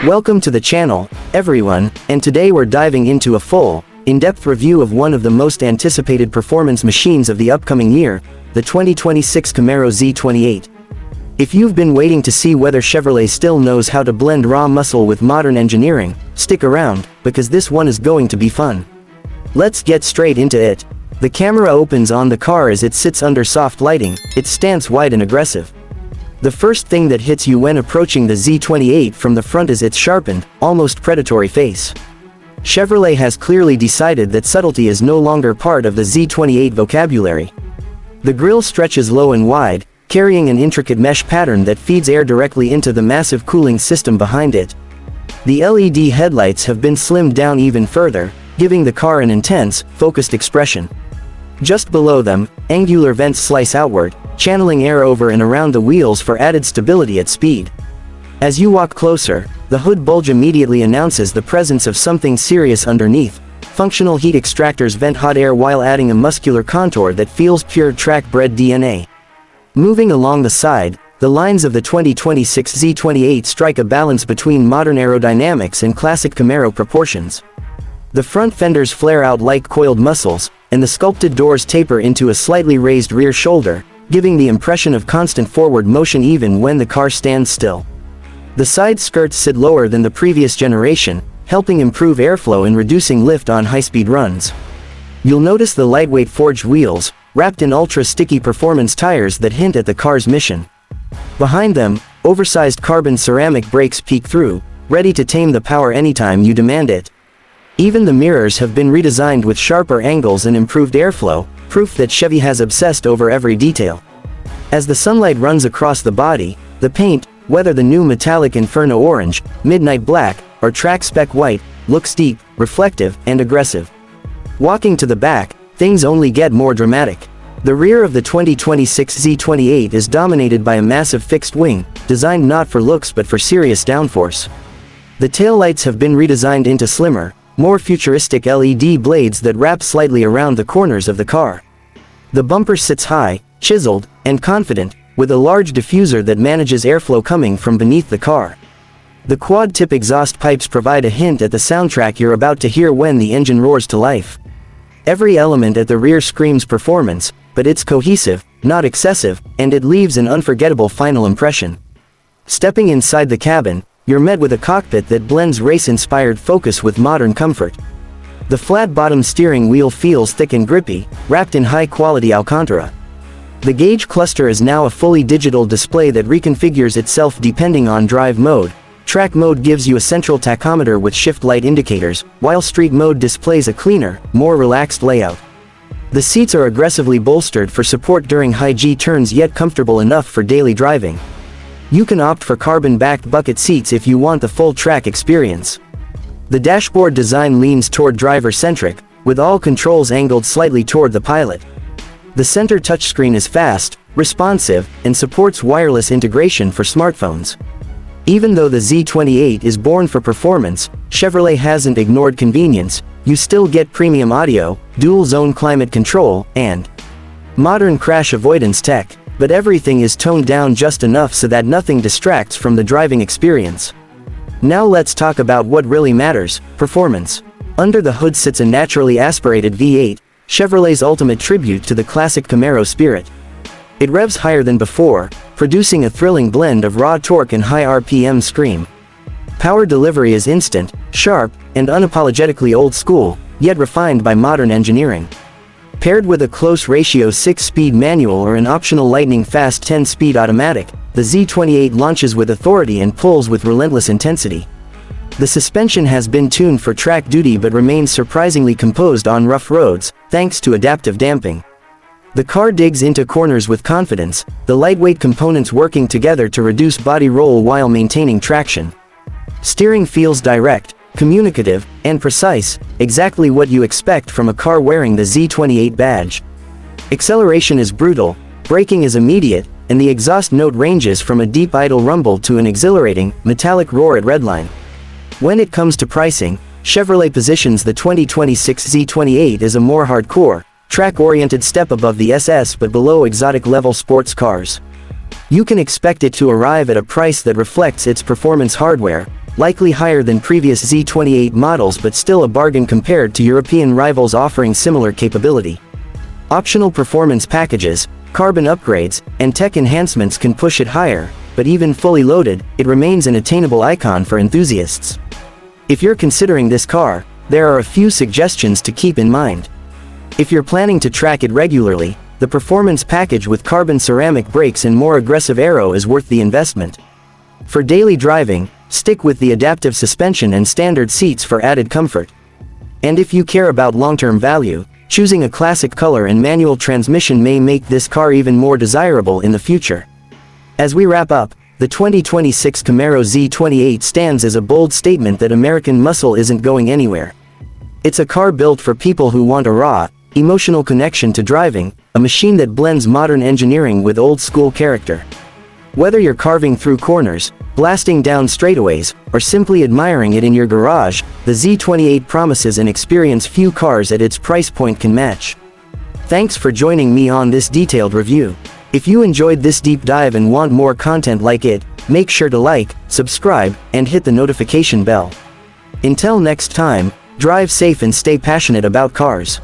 Welcome to the channel, everyone, and today we're diving into a full, in-depth review of one of the most anticipated performance machines of the upcoming year, the 2026 Camaro Z28. If you've been waiting to see whether Chevrolet still knows how to blend raw muscle with modern engineering, stick around, because this one is going to be fun. Let's get straight into it. The camera opens on the car as it sits under soft lighting, its stance wide and aggressive. The first thing that hits you when approaching the Z28 from the front is its sharpened, almost predatory face. Chevrolet has clearly decided that subtlety is no longer part of the Z28 vocabulary. The grille stretches low and wide, carrying an intricate mesh pattern that feeds air directly into the massive cooling system behind it. The LED headlights have been slimmed down even further, giving the car an intense, focused expression. Just below them, angular vents slice outward, channeling air over and around the wheels for added stability at speed. As you walk closer, the hood bulge immediately announces the presence of something serious underneath. Functional heat extractors vent hot air while adding a muscular contour that feels pure track-bred DNA. Moving along the side, the lines of the 2026 Z28 strike a balance between modern aerodynamics and classic Camaro proportions. The front fenders flare out like coiled muscles, and the sculpted doors taper into a slightly raised rear shoulder, giving the impression of constant forward motion even when the car stands still. The side skirts sit lower than the previous generation, helping improve airflow and reducing lift on high-speed runs. You'll notice the lightweight forged wheels, wrapped in ultra-sticky performance tires that hint at the car's mission. Behind them, oversized carbon ceramic brakes peek through, ready to tame the power anytime you demand it. Even the mirrors have been redesigned with sharper angles and improved airflow, proof that Chevy has obsessed over every detail. As the sunlight runs across the body, the paint, whether the new metallic Inferno Orange, Midnight Black, or Track Spec White, looks deep, reflective, and aggressive. Walking to the back, things only get more dramatic. The rear of the 2026 Z28 is dominated by a massive fixed wing, designed not for looks but for serious downforce. The taillights have been redesigned into slimmer, more futuristic LED blades that wrap slightly around the corners of the car. The bumper sits high, chiseled, and confident, with a large diffuser that manages airflow coming from beneath the car. The quad-tip exhaust pipes provide a hint at the soundtrack you're about to hear when the engine roars to life. Every element at the rear screams performance, but it's cohesive, not excessive, and it leaves an unforgettable final impression. Stepping inside the cabin, you're met with a cockpit that blends race-inspired focus with modern comfort. The flat-bottom steering wheel feels thick and grippy, wrapped in high-quality Alcantara. The gauge cluster is now a fully digital display that reconfigures itself depending on drive mode. Track mode gives you a central tachometer with shift light indicators, while street mode displays a cleaner, more relaxed layout. The seats are aggressively bolstered for support during high G turns yet comfortable enough for daily driving. You can opt for carbon-backed bucket seats if you want the full track experience. The dashboard design leans toward driver-centric, with all controls angled slightly toward the pilot. The center touchscreen is fast, responsive, and supports wireless integration for smartphones. Even though the Z28 is born for performance, Chevrolet hasn't ignored convenience. You still get premium audio, dual-zone climate control, and modern crash avoidance tech, but everything is toned down just enough so that nothing distracts from the driving experience. Now let's talk about what really matters, performance. Under the hood sits a naturally aspirated V8, Chevrolet's ultimate tribute to the classic Camaro spirit. It revs higher than before, producing a thrilling blend of raw torque and high RPM scream. Power delivery is instant, sharp, and unapologetically old school, yet refined by modern engineering. Paired with a close ratio 6-speed manual or an optional lightning-fast 10-speed automatic, the Z28 launches with authority and pulls with relentless intensity. The suspension has been tuned for track duty but remains surprisingly composed on rough roads, thanks to adaptive damping. The car digs into corners with confidence, the lightweight components working together to reduce body roll while maintaining traction. Steering feels direct, communicative, and precise, exactly what you expect from a car wearing the Z28 badge. Acceleration is brutal, braking is immediate, and the exhaust note ranges from a deep idle rumble to an exhilarating, metallic roar at redline. When it comes to pricing, Chevrolet positions the 2026 Z28 as a more hardcore, track-oriented step above the SS but below exotic-level sports cars. You can expect it to arrive at a price that reflects its performance hardware, likely higher than previous Z28 models but still a bargain compared to European rivals offering similar capability. Optional performance packages, carbon upgrades, and tech enhancements can push it higher, but even fully loaded, it remains an attainable icon for enthusiasts. If you're considering this car, there are a few suggestions to keep in mind. If you're planning to track it regularly, the performance package with carbon ceramic brakes and more aggressive aero is worth the investment. For daily driving, stick with the adaptive suspension and standard seats for added comfort. And if you care about long-term value, choosing a classic color and manual transmission may make this car even more desirable in the future. As we wrap up, the 2026 Camaro Z28 stands as a bold statement that American muscle isn't going anywhere. It's a car built for people who want a raw, emotional connection to driving, a machine that blends modern engineering with old-school character. Whether you're carving through corners, blasting down straightaways, or simply admiring it in your garage, the Z28 promises an experience few cars at its price point can match. Thanks for joining me on this detailed review. If you enjoyed this deep dive and want more content like it, make sure to like, subscribe, and hit the notification bell. Until next time, drive safe and stay passionate about cars.